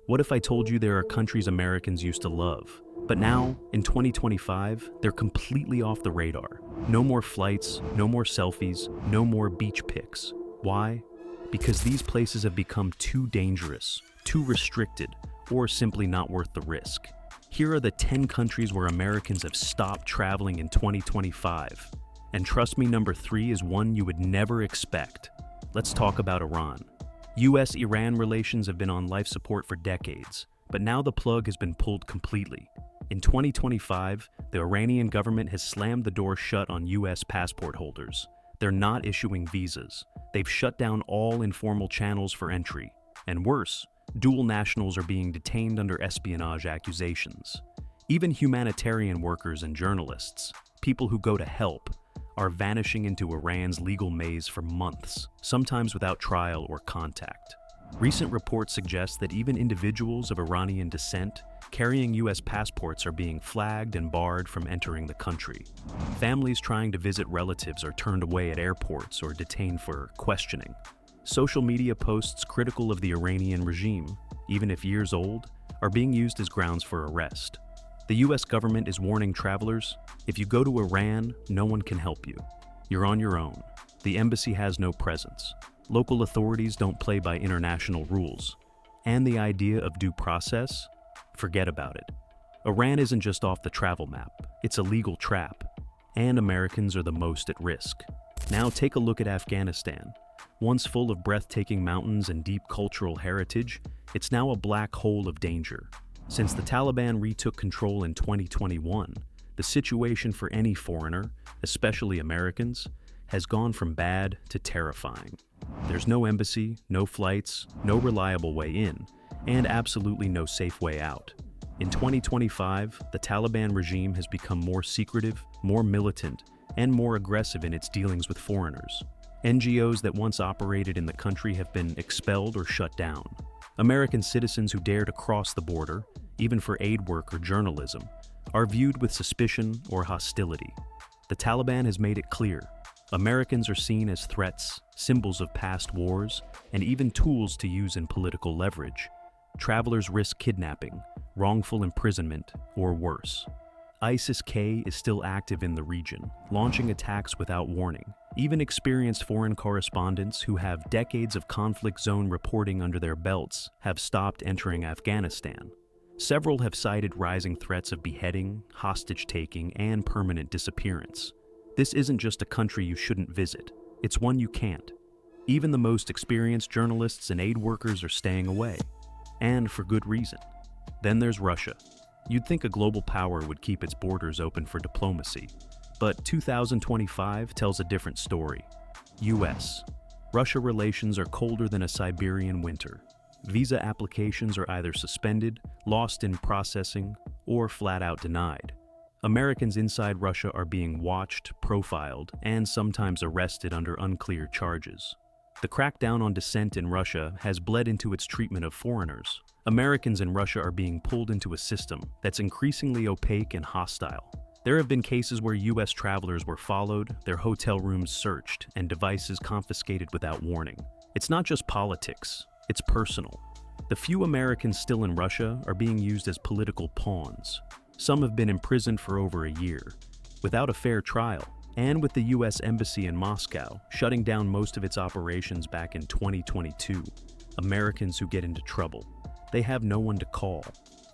What if I told you there are countries Americans used to love, but now, in 2025, they're completely off the radar? No more flights, no more selfies, no more beach pics. Why? Because these places have become too dangerous, too restricted, or simply not worth the risk. Here are the 10 countries where Americans have stopped traveling in 2025. And trust me, number 3 is one you would never expect. Let's talk about Iran. US-Iran relations have been on life support for decades, but now the plug has been pulled completely. In 2025, the Iranian government has slammed the door shut on US passport holders. They're not issuing visas. They've shut down all informal channels for entry. And worse, dual nationals are being detained under espionage accusations. Even humanitarian workers and journalists, people who go to help, are vanishing into Iran's legal maze for months, sometimes without trial or contact. Recent reports suggest that even individuals of Iranian descent carrying US passports are being flagged and barred from entering the country. Families trying to visit relatives are turned away at airports or detained for questioning. Social media posts critical of the Iranian regime, even if years old, are being used as grounds for arrest. The US government is warning travelers, if you go to Iran, no one can help you. You're on your own. The embassy has no presence. Local authorities don't play by international rules. And the idea of due process? Forget about it. Iran isn't just off the travel map, it's a legal trap. And Americans are the most at risk. Now take a look at Afghanistan. Once full of breathtaking mountains and deep cultural heritage, it's now a black hole of danger. Since the Taliban retook control in 2021, the situation for any foreigner, especially Americans, has gone from bad to terrifying. There's no embassy, no flights, no reliable way in, and absolutely no safe way out. In 2025, the Taliban regime has become more secretive, more militant, and more aggressive in its dealings with foreigners. NGOs that once operated in the country have been expelled or shut down. American citizens who dare to cross the border, even for aid work or journalism, are viewed with suspicion or hostility. The Taliban has made it clear. Americans are seen as threats, symbols of past wars, and even tools to use in political leverage. Travelers risk kidnapping, wrongful imprisonment, or worse. ISIS-K is still active in the region, launching attacks without warning. Even experienced foreign correspondents who have decades of conflict zone reporting under their belts have stopped entering Afghanistan. Several have cited rising threats of beheading, hostage-taking, and permanent disappearance. This isn't just a country you shouldn't visit, it's one you can't. Even the most experienced journalists and aid workers are staying away. And for good reason. Then there's Russia. You'd think a global power would keep its borders open for diplomacy. But 2025 tells a different story. US. Russia relations are colder than a Siberian winter. Visa applications are either suspended, lost in processing, or flat out denied. Americans inside Russia are being watched, profiled, and sometimes arrested under unclear charges. The crackdown on dissent in Russia has bled into its treatment of foreigners. Americans in Russia are being pulled into a system that's increasingly opaque and hostile. There have been cases where US travelers were followed, their hotel rooms searched, and devices confiscated without warning. It's not just politics, it's personal. The few Americans still in Russia are being used as political pawns. Some have been imprisoned for over a year, without a fair trial, and with the US Embassy in Moscow shutting down most of its operations back in 2022. Americans who get into trouble, they have no one to call.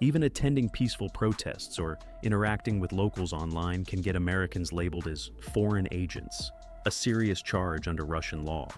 Even attending peaceful protests or interacting with locals online can get Americans labeled as foreign agents, a serious charge under Russian law.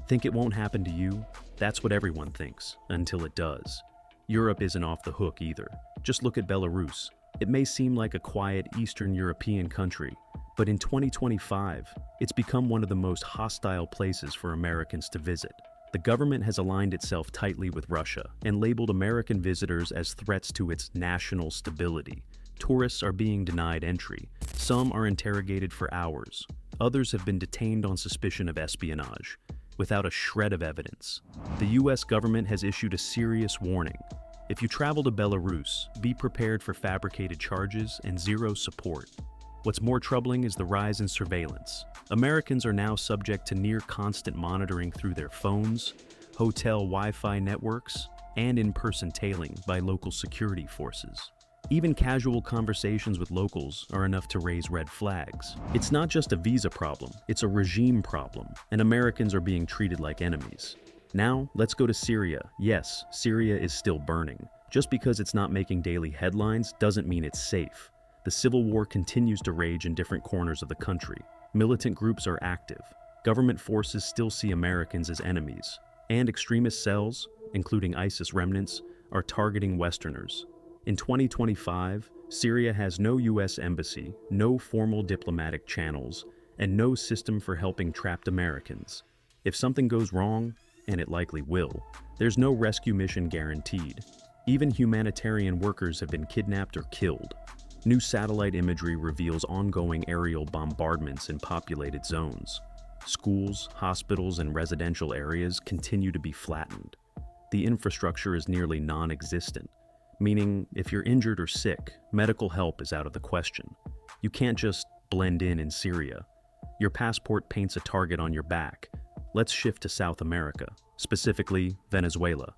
Think it won't happen to you? That's what everyone thinks, until it does. Europe isn't off the hook either. Just look at Belarus. It may seem like a quiet Eastern European country, but in 2025, it's become one of the most hostile places for Americans to visit. The government has aligned itself tightly with Russia and labeled American visitors as threats to its national stability. Tourists are being denied entry. Some are interrogated for hours. Others have been detained on suspicion of espionage, without a shred of evidence. The US government has issued a serious warning. If you travel to Belarus, be prepared for fabricated charges and zero support. What's more troubling is the rise in surveillance. Americans are now subject to near constant monitoring through their phones, hotel Wi-Fi networks, and in-person tailing by local security forces. Even casual conversations with locals are enough to raise red flags. It's not just a visa problem, it's a regime problem, and Americans are being treated like enemies. Now, let's go to Syria. Yes, Syria is still burning. Just because it's not making daily headlines doesn't mean it's safe. The civil war continues to rage in different corners of the country. Militant groups are active. Government forces still see Americans as enemies. And extremist cells, including ISIS remnants, are targeting Westerners. In 2025, Syria has no US embassy, no formal diplomatic channels, and no system for helping trapped Americans. If something goes wrong, and it likely will, there's no rescue mission guaranteed. Even humanitarian workers have been kidnapped or killed. New satellite imagery reveals ongoing aerial bombardments in populated zones. Schools, hospitals, and residential areas continue to be flattened. The infrastructure is nearly non-existent, meaning if you're injured or sick, medical help is out of the question. You can't just blend in Syria. Your passport paints a target on your back. Let's shift to South America, specifically Venezuela.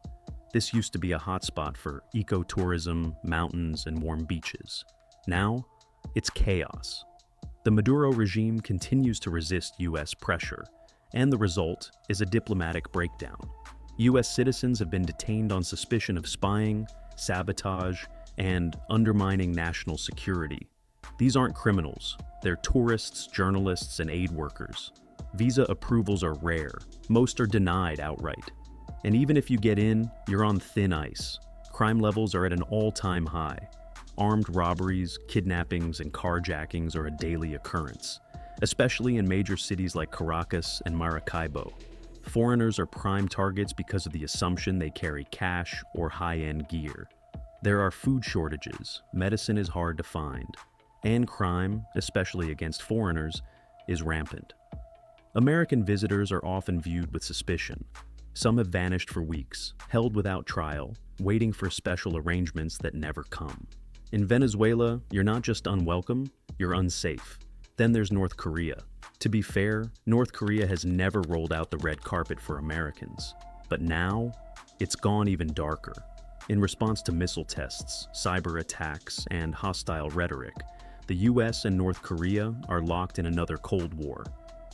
This used to be a hotspot for ecotourism, mountains, and warm beaches. Now, it's chaos. The Maduro regime continues to resist US pressure, and the result is a diplomatic breakdown. US citizens have been detained on suspicion of spying, sabotage, and undermining national security. These aren't criminals, they're tourists, journalists, and aid workers. Visa approvals are rare, most are denied outright. And even if you get in, you're on thin ice. Crime levels are at an all-time high. Armed robberies, kidnappings, and carjackings are a daily occurrence, especially in major cities like Caracas and Maracaibo. Foreigners are prime targets because of the assumption they carry cash or high-end gear. There are food shortages, medicine is hard to find, and crime, especially against foreigners, is rampant. American visitors are often viewed with suspicion. Some have vanished for weeks, held without trial, waiting for special arrangements that never come. In Venezuela, you're not just unwelcome, you're unsafe. Then there's North Korea. To be fair, North Korea has never rolled out the red carpet for Americans. But now, it's gone even darker. In response to missile tests, cyber attacks, and hostile rhetoric, the US and North Korea are locked in another Cold War.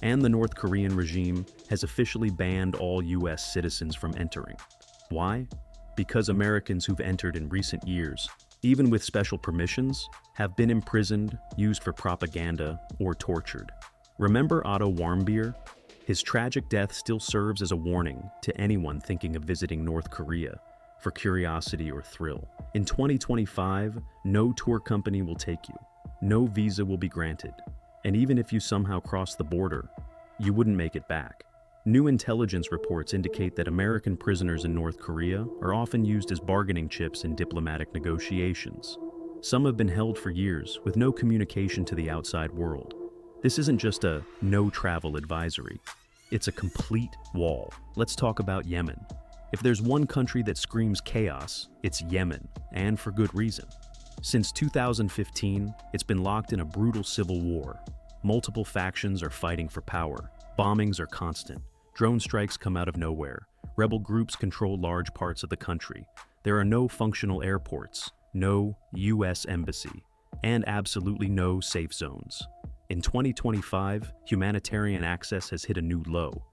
And the North Korean regime has officially banned all US citizens from entering. Why? Because Americans who've entered in recent years, even with special permissions, have been imprisoned, used for propaganda, or tortured. Remember Otto Warmbier? His tragic death still serves as a warning to anyone thinking of visiting North Korea for curiosity or thrill. In 2025, no tour company will take you. No visa will be granted. And even if you somehow cross the border, you wouldn't make it back. New intelligence reports indicate that American prisoners in North Korea are often used as bargaining chips in diplomatic negotiations. Some have been held for years with no communication to the outside world. This isn't just a no-travel advisory. It's a complete wall. Let's talk about Yemen. If there's one country that screams chaos, it's Yemen, and for good reason. Since 2015, it's been locked in a brutal civil war. Multiple factions are fighting for power. Bombings are constant. Drone strikes come out of nowhere. Rebel groups control large parts of the country. There are no functional airports, no US embassy, and absolutely no safe zones. In 2025, humanitarian access has hit a new low.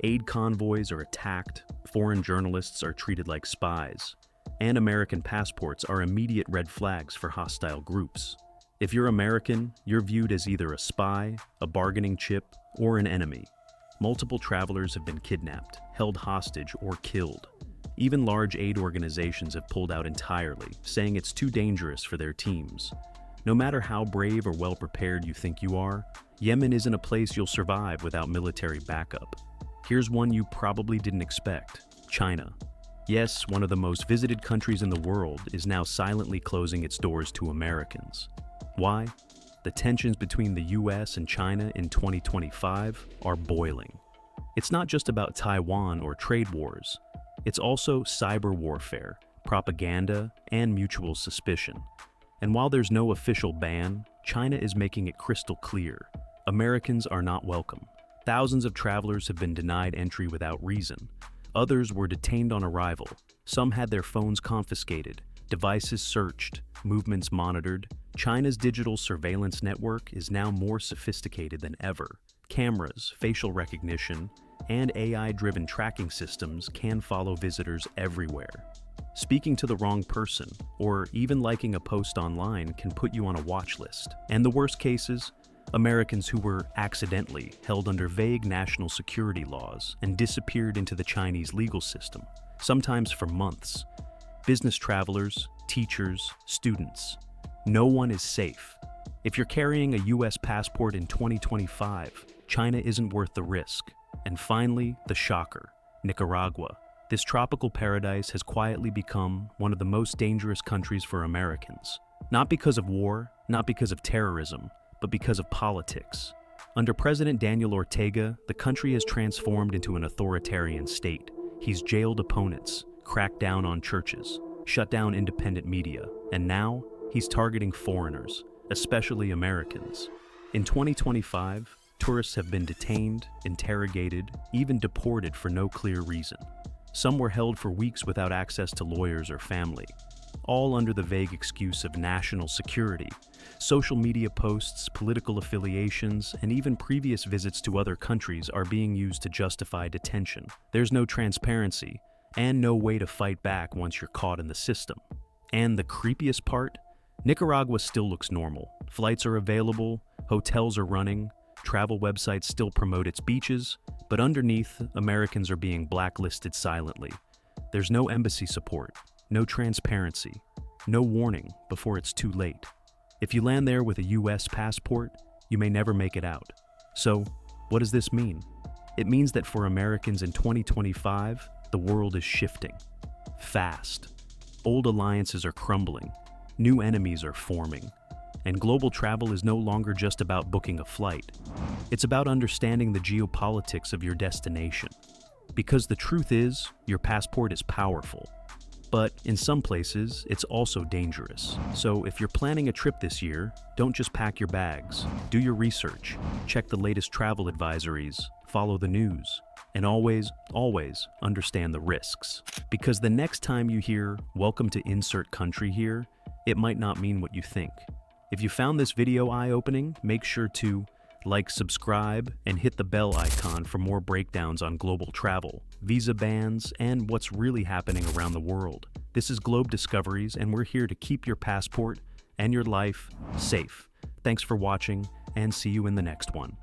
Aid convoys are attacked, foreign journalists are treated like spies, and American passports are immediate red flags for hostile groups. If you're American, you're viewed as either a spy, a bargaining chip, or an enemy. Multiple travelers have been kidnapped, held hostage, or killed. Even large aid organizations have pulled out entirely, saying it's too dangerous for their teams. No matter how brave or well-prepared you think you are, Yemen isn't a place you'll survive without military backup. Here's one you probably didn't expect: China. Yes, one of the most visited countries in the world is now silently closing its doors to Americans. Why? The tensions between the US and China in 2025 are boiling. It's not just about Taiwan or trade wars. It's also cyber warfare, propaganda, and mutual suspicion. And while there's no official ban, China is making it crystal clear: Americans are not welcome. Thousands of travelers have been denied entry without reason. Others were detained on arrival. Some had their phones confiscated, devices searched, movements monitored. China's digital surveillance network is now more sophisticated than ever. Cameras, facial recognition, and AI-driven tracking systems can follow visitors everywhere. Speaking to the wrong person, or even liking a post online, can put you on a watch list. And the worst cases, Americans who were accidentally held under vague national security laws and disappeared into the Chinese legal system, sometimes for months. Business travelers, teachers, students. No one is safe. If you're carrying a US passport in 2025, China isn't worth the risk. And finally, the shocker, Nicaragua. This tropical paradise has quietly become one of the most dangerous countries for Americans. Not because of war, not because of terrorism, but because of politics. Under President Daniel Ortega, the country has transformed into an authoritarian state. He's jailed opponents, cracked down on churches, shut down independent media, and now he's targeting foreigners, especially Americans. In 2025, tourists have been detained, interrogated, even deported for no clear reason. Some were held for weeks without access to lawyers or family, all under the vague excuse of national security. Social media posts, political affiliations, and even previous visits to other countries are being used to justify detention. There's no transparency, and no way to fight back once you're caught in the system. And the creepiest part? Nicaragua still looks normal. Flights are available, hotels are running, travel websites still promote its beaches, but underneath, Americans are being blacklisted silently. There's no embassy support, no transparency, no warning before it's too late. If you land there with a US passport, you may never make it out. So, what does this mean? It means that for Americans in 2025, the world is shifting. Fast. Old alliances are crumbling. New enemies are forming. And global travel is no longer just about booking a flight. It's about understanding the geopolitics of your destination. Because the truth is, your passport is powerful. But in some places, it's also dangerous. So if you're planning a trip this year, don't just pack your bags. Do your research, check the latest travel advisories, follow the news, and always understand the risks. Because the next time you hear, "Welcome to insert country here," it might not mean what you think. If you found this video eye-opening, make sure to like, subscribe, and hit the bell icon for more breakdowns on global travel, visa bans, and what's really happening around the world. This is Globe Discoveries, and we're here to keep your passport and your life safe. Thanks for watching, and see you in the next one.